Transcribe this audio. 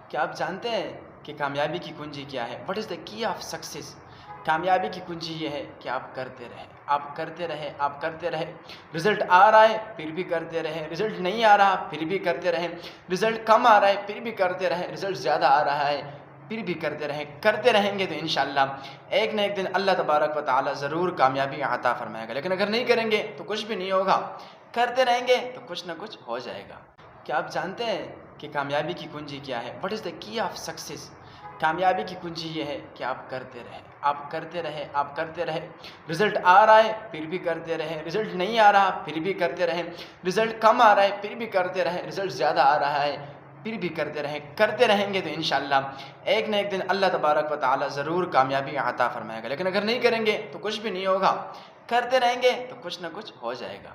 کیا آپ جانتے ہیں کہ کامیابی کی کنجی کیا ہے؟ واٹ از دا کی آف سکسیس؟ کامیابی کی کنجی یہ ہے کہ آپ کرتے رہیں، آپ کرتے رہیں، آپ کرتے رہیں۔ رزلٹ آ رہا ہے پھر بھی کرتے رہیں، رزلٹ نہیں آ رہا پھر بھی کرتے رہیں، رزلٹ کم آ رہا ہے پھر بھی کرتے رہیں، رزلٹ زیادہ آ رہا ہے پھر بھی کرتے رہیں۔ کرتے رہیں گے تو انشاءاللہ ایک نہ ایک دن اللہ تبارک و تعالی ضرور کامیابی عطا فرمائے گا، لیکن اگر نہیں کریں گے تو کچھ بھی نہیں ہوگا۔ کرتے رہیں گے تو کچھ نہ کچھ ہو جائے گا۔ کیا آپ جانتے ہیں کہ کامیابی کی کنجی کیا ہے؟ واٹ از دا کی آف سکسیس؟ کامیابی کی کنجی یہ ہے کہ آپ کرتے رہیں، آپ کرتے رہیں، آپ کرتے رہیں۔ رزلٹ آ رہا ہے پھر بھی کرتے رہیں، رزلٹ نہیں آ رہا پھر بھی کرتے رہیں، رزلٹ کم آ رہا ہے پھر بھی کرتے رہیں، رزلٹ زیادہ آ رہا ہے پھر بھی کرتے رہیں۔ کرتے رہیں گے تو انشاءاللہ ایک نہ ایک دن اللہ تبارک و تعالی ضرور کامیابی عطا فرمائے گا، لیکن اگر نہیں کریں گے تو کچھ بھی نہیں ہوگا۔ کرتے رہیں گے تو کچھ نہ کچھ ہو جائے گا۔